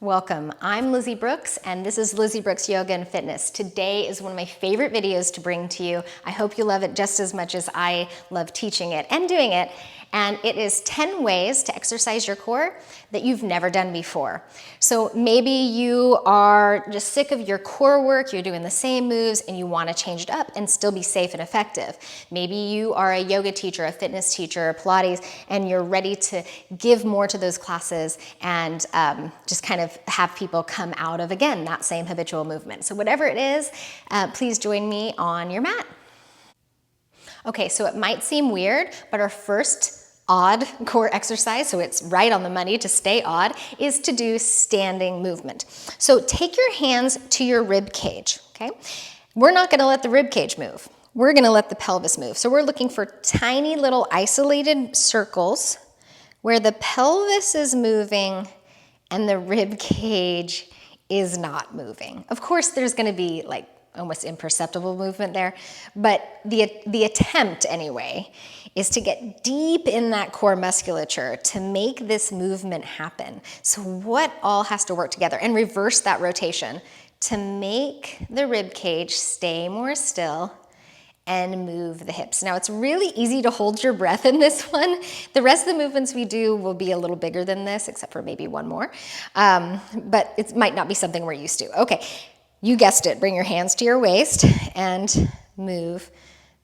Welcome, I'm Lizzie Brooks and this is Lizzie Brooks Yoga and Fitness. Today is one of my favorite videos to bring to you. I hope you love it just as much as I love teaching it and doing it. And it is 10 ways to exercise your core that you've never done before. So maybe you are just sick of your core work, you're doing the same moves and you want to change it up and still be safe and effective. Maybe you are a yoga teacher, a fitness teacher, Pilates, and you're ready to give more to those classes and just kind of have people come out of, again, that same habitual movement. So whatever it is, please join me on your mat. Okay, so it might seem weird, but our first odd core exercise, so it's right on the money to stay odd, is to do standing movement. So take your hands to your rib cage, okay? We're not gonna let the rib cage move. We're gonna let the pelvis move. So we're looking for tiny little isolated circles where the pelvis is moving and the rib cage is not moving. Of course, there's gonna be like almost imperceptible movement there, but the attempt anyway is to get deep in that core musculature to make this movement happen. So what all has to work together, and reverse that rotation to make the rib cage stay more still and move the hips. Now it's really easy to hold your breath in this one. The rest of the movements we do will be a little bigger than this, except for maybe one more, but it might not be something we're used to. Okay. You guessed it, bring your hands to your waist and move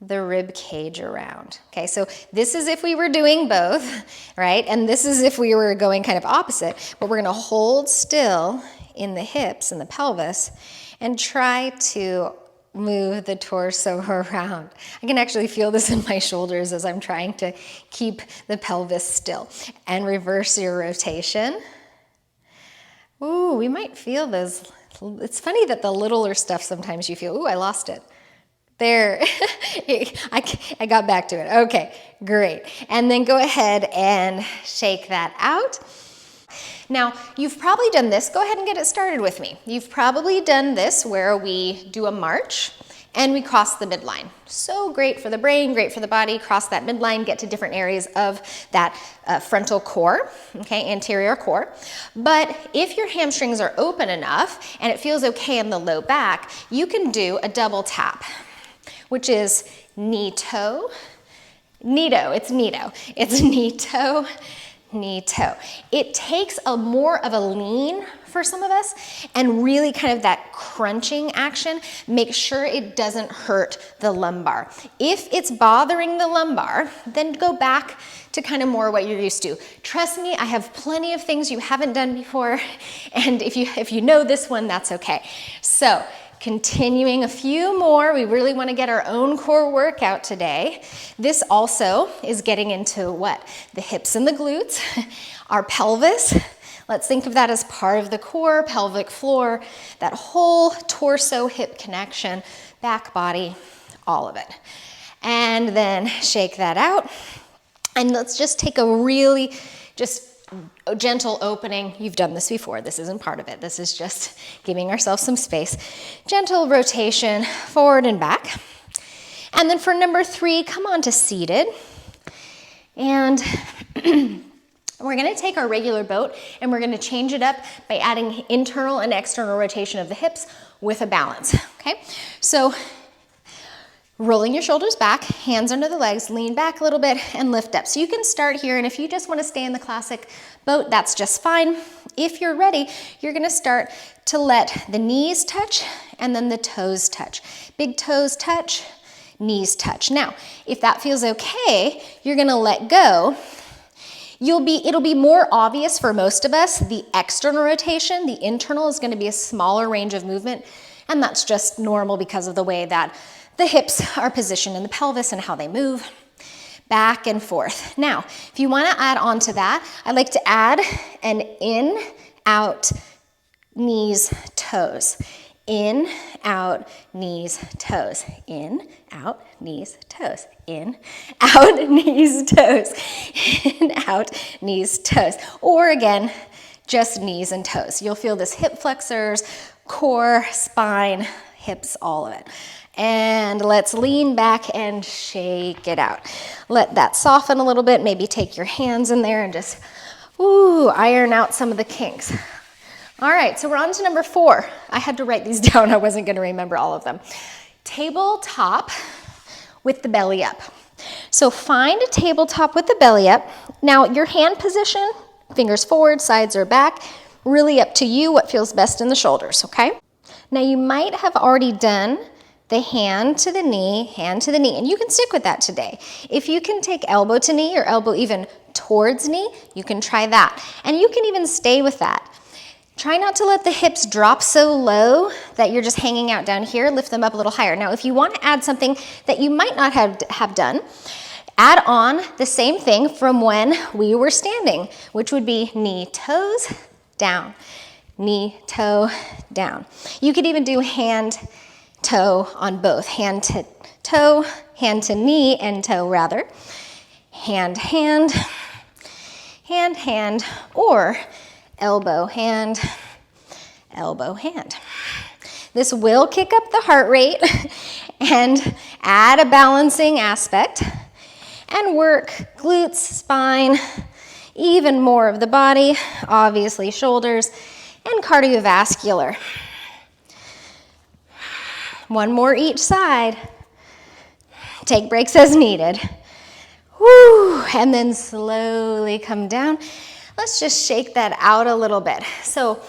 the rib cage around. Okay, so this is if we were doing both, right? And this is if we were going kind of opposite, but we're gonna hold still in the hips and the pelvis and try to move the torso around. I can actually feel this in my shoulders as I'm trying to keep the pelvis still. And reverse your rotation. Ooh, we might feel those. It's funny that the littler stuff sometimes you feel, ooh, I lost it. There, I got back to it. Okay, great. And then go ahead and shake that out. Now, you've probably done this. Go ahead and get it started with me. You've probably done this where we do a march and we cross the midline. So great for the brain, great for the body. Cross that midline, get to different areas of that frontal core, okay, anterior core. But if your hamstrings are open enough and it feels okay in the low back, you can do a double tap, which is knee-toe, knee-toe, it's knee-toe. It's knee-toe, knee-toe. It takes a more of a lean for some of us and really kind of that crunching action. Make sure it doesn't hurt the lumbar. If it's bothering the lumbar, then go back to kind of more what you're used to. Trust me, I have plenty of things you haven't done before, and if you know this one, that's okay. So continuing a few more, we really want to get our own core workout today. This also is getting into what? The hips and the glutes, our pelvis. Let's think of that as part of the core, pelvic floor, that whole torso hip connection, back body, all of it. And then shake that out. And let's just take a really a gentle opening. You've done this before. This isn't part of it. This is just giving ourselves some space. Gentle rotation forward and back. And then for number 3, come on to seated. And we're going to take our regular boat and we're going to change it up by adding internal and external rotation of the hips with a balance. Okay? So rolling your shoulders back, hands under the legs, lean back a little bit and lift up. So you can start here, and if you just want to stay in the classic boat, that's just fine. If you're ready, you're going to start to let the knees touch and then the toes touch. Big toes touch, knees touch. Now, if that feels okay, you're going to let go. It'll be more obvious for most of us, the external rotation. The internal is going to be a smaller range of movement, and that's just normal because of the way that the hips are positioned in the pelvis and how they move back and forth. Now, if you want to add on to that, I like to add an in, out, knees, toes. In, out, knees, toes. In, out, knees, toes. In, out, knees, toes. In, out, knees, toes. Or again, just knees and toes. You'll feel this hip flexors, core, spine, hips, all of it. And let's lean back and shake it out. Let that soften a little bit. Maybe take your hands in there and just, iron out some of the kinks. All right, so we're on to number 4. I had to write these down. I wasn't going to remember all of them. Tabletop with the belly up. So find a tabletop with the belly up. Now your hand position, fingers forward, sides or back, really up to you what feels best in the shoulders, okay? Now you might have already done the hand to the knee, and you can stick with that today. If you can take elbow to knee or elbow even towards knee, you can try that. And you can even stay with that. Try not to let the hips drop so low that you're just hanging out down here. Lift them up a little higher. Now, if you want to add something that you might not have done, add on the same thing from when we were standing, which would be knee, toes, down, knee, toe, down. You could even do hand, toe on both. Hand to toe, hand to knee and toe rather. Hand, hand, hand, hand, or elbow, hand, elbow, hand. This will kick up the heart rate and add a balancing aspect and work glutes, spine, even more of the body, obviously shoulders, and cardiovascular. One more each side. Take breaks as needed. Woo, and then slowly come down. Let's just shake that out a little bit. So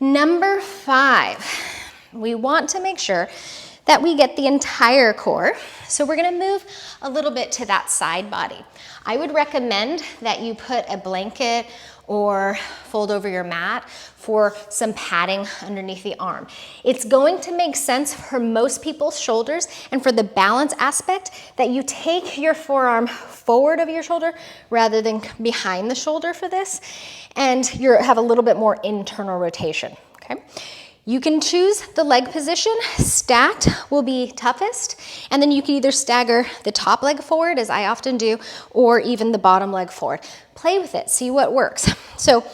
number 5, we want to make sure that we get the entire core. So we're gonna move a little bit to that side body. I would recommend that you put a blanket or fold over your mat for some padding underneath the arm. It's going to make sense for most people's shoulders and for the balance aspect that you take your forearm forward of your shoulder rather than behind the shoulder for this, and you have a little bit more internal rotation, okay? You can choose the leg position. Stacked will be toughest, and then you can either stagger the top leg forward, as I often do, or even the bottom leg forward. Play with it, see what works. So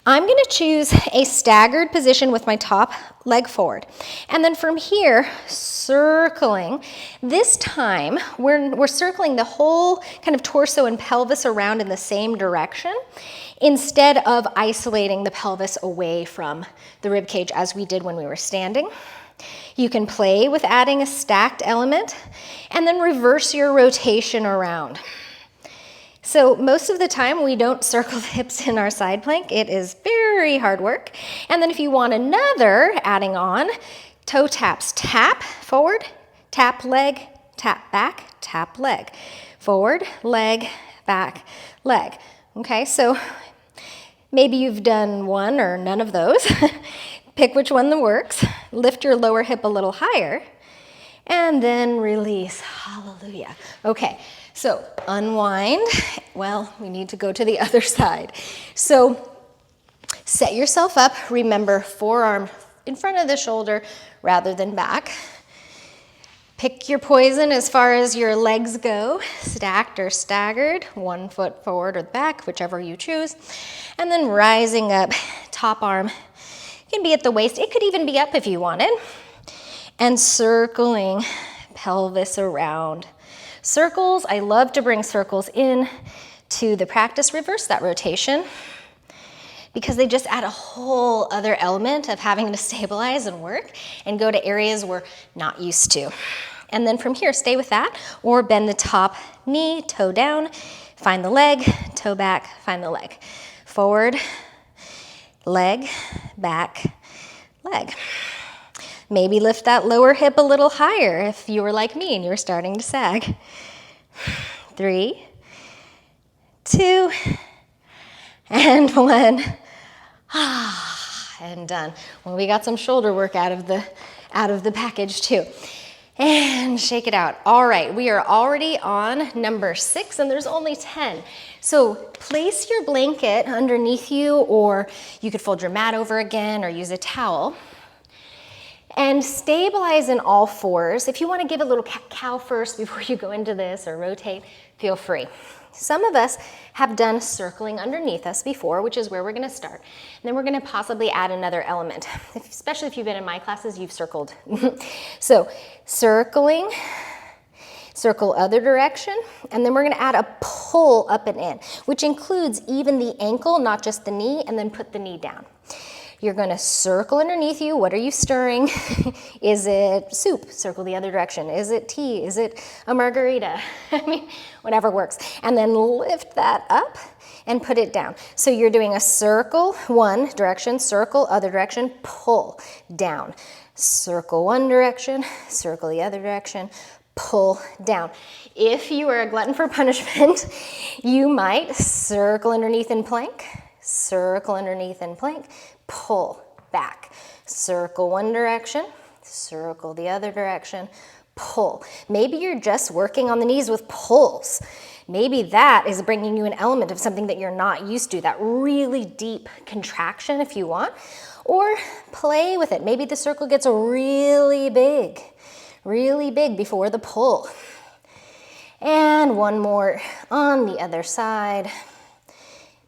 I'm gonna choose a staggered position with my top leg forward. And then from here, circling. This time, we're circling the whole kind of torso and pelvis around in the same direction, instead of isolating the pelvis away from the rib cage as we did when we were standing. You can play with adding a stacked element and then reverse your rotation around. So most of the time we don't circle the hips in our side plank. It is very hard work. And then if you want another, adding on, toe taps, tap forward, tap leg, tap back, tap leg, forward, leg, back, leg. Okay, so maybe you've done one or none of those. Pick which one that works. Lift your lower hip a little higher and then release. Hallelujah. Okay, so unwind. Well, we need to go to the other side. So set yourself up. Remember, forearm in front of the shoulder rather than back. Pick your poison as far as your legs go, stacked or staggered, 1 foot forward or back, whichever you choose. And then rising up, top arm can be at the waist. It could even be up if you wanted. And circling pelvis around. Circles, I love to bring circles in to the practice. Reverse that rotation because they just add a whole other element of having to stabilize and work and go to areas we're not used to. And then from here, stay with that, or bend the top knee, toe down, find the leg, toe back, find the leg. Forward, leg, back, leg. Maybe lift that lower hip a little higher if you were like me and you were starting to sag. 3, 2, and 1. And done. Well, we got some shoulder work out of the package too. And shake it out. All right, we are already on number 6 and there's only 10. So place your blanket underneath you, or you could fold your mat over again or use a towel. And stabilize in all fours. If you want to give a little cat-cow first before you go into this or rotate, feel free. Some of us have done circling underneath us before, which is where we're going to start. And then we're going to possibly add another element. Especially if you've been in my classes, you've circled. So circling, circle other direction, and then we're going to add a pull up and in, which includes even the ankle, not just the knee, and then put the knee down. You're gonna circle underneath you. What are you stirring? Is it soup? Circle the other direction. Is it tea? Is it a margarita? I mean, whatever works. And then lift that up and put it down. So you're doing a circle, one direction, circle, other direction, pull down. Circle one direction, circle the other direction, pull down. If you are a glutton for punishment, you might circle underneath and plank, circle underneath and plank, pull back. Circle one direction, circle the other direction, pull. Maybe you're just working on the knees with pulls. Maybe that is bringing you an element of something that you're not used to, that really deep contraction if you want, or play with it. Maybe the circle gets really big before the pull. And one more on the other side.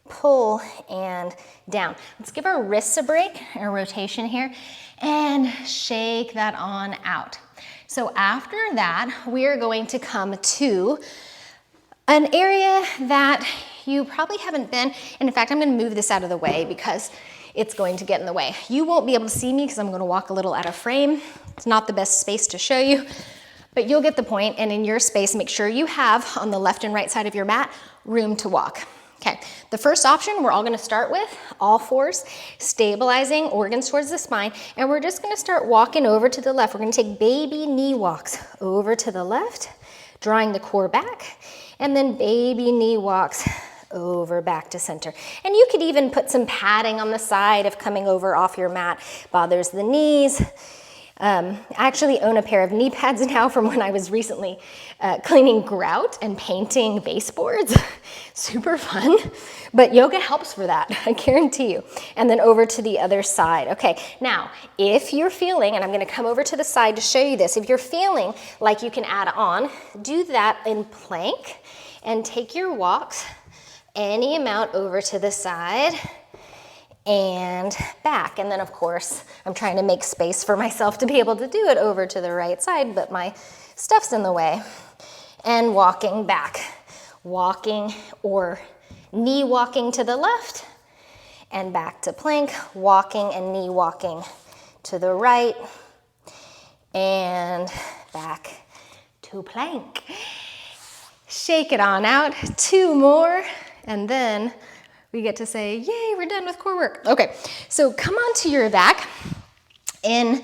Pull and down. Let's give our wrists a break, a rotation here, and shake that on out. So after that, we are going to come to an area that you probably haven't been, and in fact, I'm gonna move this out of the way because it's going to get in the way. You won't be able to see me because I'm gonna walk a little out of frame. It's not the best space to show you, but you'll get the point, and in your space, make sure you have on the left and right side of your mat, room to walk. Okay, the first option we're all gonna start with, all fours, stabilizing organs towards the spine, and we're just gonna start walking over to the left. We're gonna take baby knee walks over to the left, drawing the core back, and then baby knee walks over back to center. And you could even put some padding on the side if coming over off your mat bothers the knees. I actually own a pair of knee pads now from when I was recently cleaning grout and painting baseboards. Super fun, but yoga helps for that, I guarantee you. And then over to the other side. Okay, now, if you're feeling, and I'm gonna come over to the side to show you this, if you're feeling like you can add on, do that in plank and take your walks any amount over to the side and back. And then of course, I'm trying to make space for myself to be able to do it over to the right side, but my stuff's in the way. And walking back, walking or knee walking to the left and back to plank, walking and knee walking to the right and back to plank. Shake it on out, 2 more, and then we get to say, yay, we're done with core work. Okay, so come onto your back in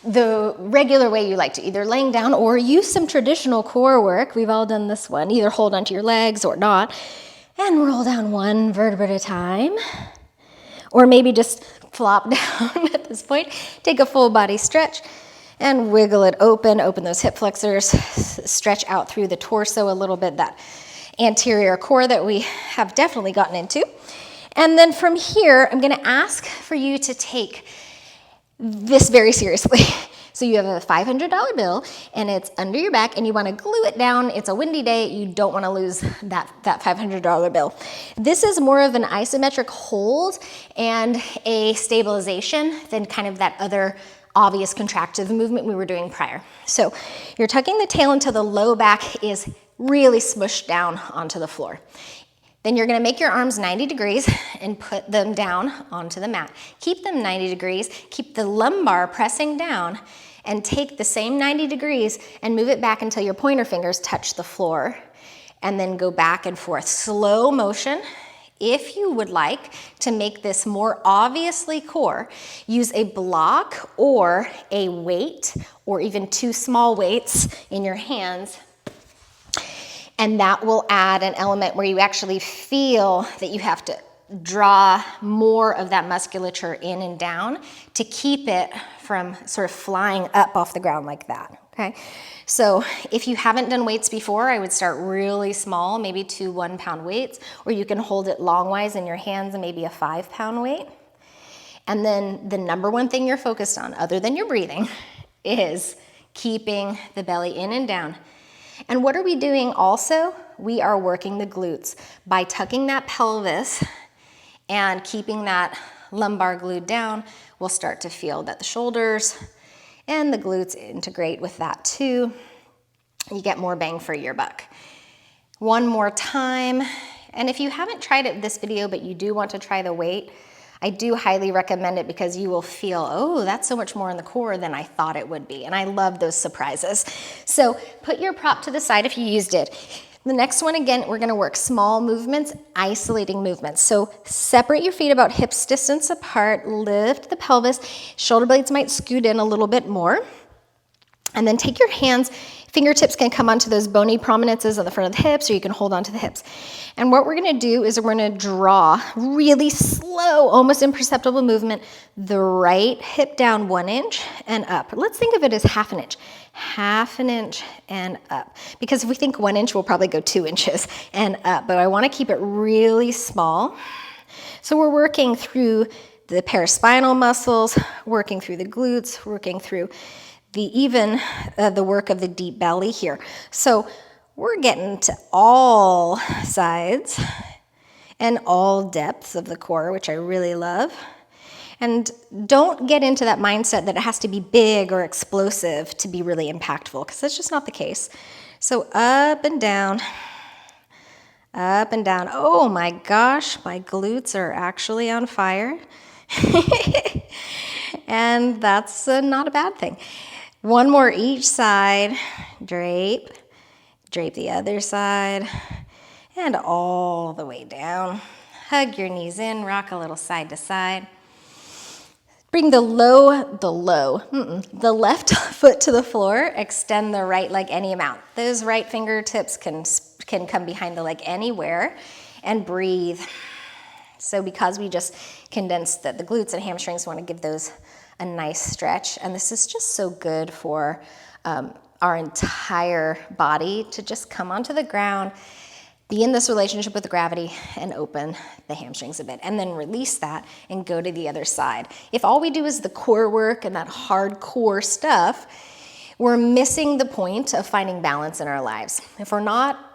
the regular way you like to, either laying down or use some traditional core work. We've all done this one. Either hold onto your legs or not, and roll down 1 vertebra at a time. Or maybe just flop down at this point. Take a full body stretch and wiggle it open. Open those hip flexors, stretch out through the torso a little bit, that anterior core that we have definitely gotten into. And then from here, I'm gonna ask for you to take this very seriously. So you have a $500 bill and it's under your back and you wanna glue it down. It's a windy day, you don't wanna lose that $500 bill. This is more of an isometric hold and a stabilization than kind of that other obvious contractive movement we were doing prior. So you're tucking the tail until the low back is really smushed down onto the floor. Then you're gonna make your arms 90 degrees and put them down onto the mat. Keep them 90 degrees, keep the lumbar pressing down, and take the same 90 degrees and move it back until your pointer fingers touch the floor, and then go back and forth. Slow motion. If you would like to make this more obviously core, use a block or a weight, or even 2 small weights in your hands, and that will add an element where you actually feel that you have to draw more of that musculature in and down to keep it from sort of flying up off the ground like that, okay? So if you haven't done weights before, I would start really small, maybe 2 1-pound weights, or you can hold it longwise in your hands and maybe a 5-pound weight. And then the number one thing you're focused on, other than your breathing, is keeping the belly in and down. And what are we doing also? We are working the glutes. By tucking that pelvis and keeping that lumbar glued down, we'll start to feel that the shoulders and the glutes integrate with that too. You get more bang for your buck. One more time. And if you haven't tried it this video, but you do want to try the weight, I do highly recommend it because you will feel, oh, that's so much more in the core than I thought it would be. And I love those surprises. So put your prop to the side if you used it. The next one, again, we're gonna work small movements, isolating movements. So separate your feet about hips distance apart, lift the pelvis, shoulder blades might scoot in a little bit more. And then take your hands, fingertips can come onto those bony prominences on the front of the hips, or you can hold onto the hips. And what we're gonna do is we're gonna draw really slow, almost imperceptible movement, the right hip down 1 inch and up. Let's think of it as half an inch and up. Because if we think 1 inch, we'll probably go 2 inches and up, but I wanna keep it really small. So we're working through the paraspinal muscles, working through the glutes, working through the work of the deep belly here. So we're getting to all sides and all depths of the core, which I really love. And don't get into that mindset that it has to be big or explosive to be really impactful, because that's just not the case. So up and down, up and down. Oh my gosh, my glutes are actually on fire. And that's not a bad thing. One more each side, drape the other side, and all the way down. Hug your knees in, rock a little side to side. Bring the left foot to the floor, extend the right leg any amount. Those right fingertips can come behind the leg anywhere, and breathe. So because we just condensed the glutes and hamstrings, we want to give those a nice stretch. And this is just so good for our entire body to just come onto the ground, be in this relationship with gravity, and open the hamstrings a bit, and then release that and go to the other side. If all we do is the core work and that hardcore stuff, we're missing the point of finding balance in our lives. If we're not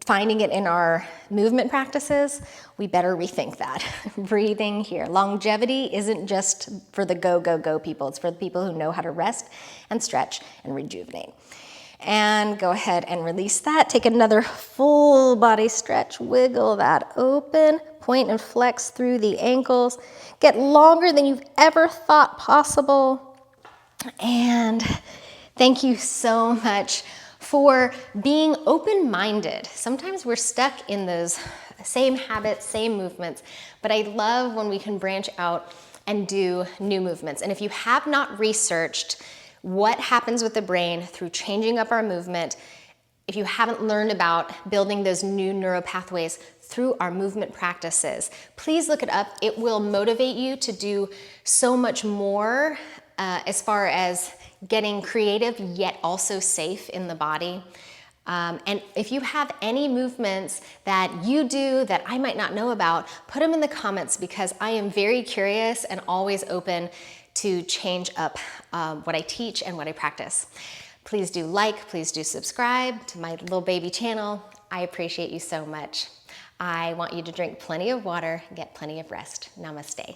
finding it in our movement practices, we better rethink that. Breathing here. Longevity isn't just for the go, go, go people. It's for the people who know how to rest and stretch and rejuvenate. And go ahead and release that. Take another full body stretch. Wiggle that open. Point and flex through the ankles. Get longer than you've ever thought possible. And thank you so much for being open-minded. Sometimes we're stuck in those same habits, same movements, but I love when we can branch out and do new movements. And if you have not researched what happens with the brain through changing up our movement, if you haven't learned about building those new neural pathways through our movement practices, please look it up. It will motivate you to do so much more as far as getting creative yet also safe in the body. And if you have any movements that you do that I might not know about, put them in the comments, because I am very curious and always open to change up what I teach and what I practice. Please do like, please do subscribe to my little baby channel. I appreciate you so much. I want you to drink plenty of water, get plenty of rest. Namaste.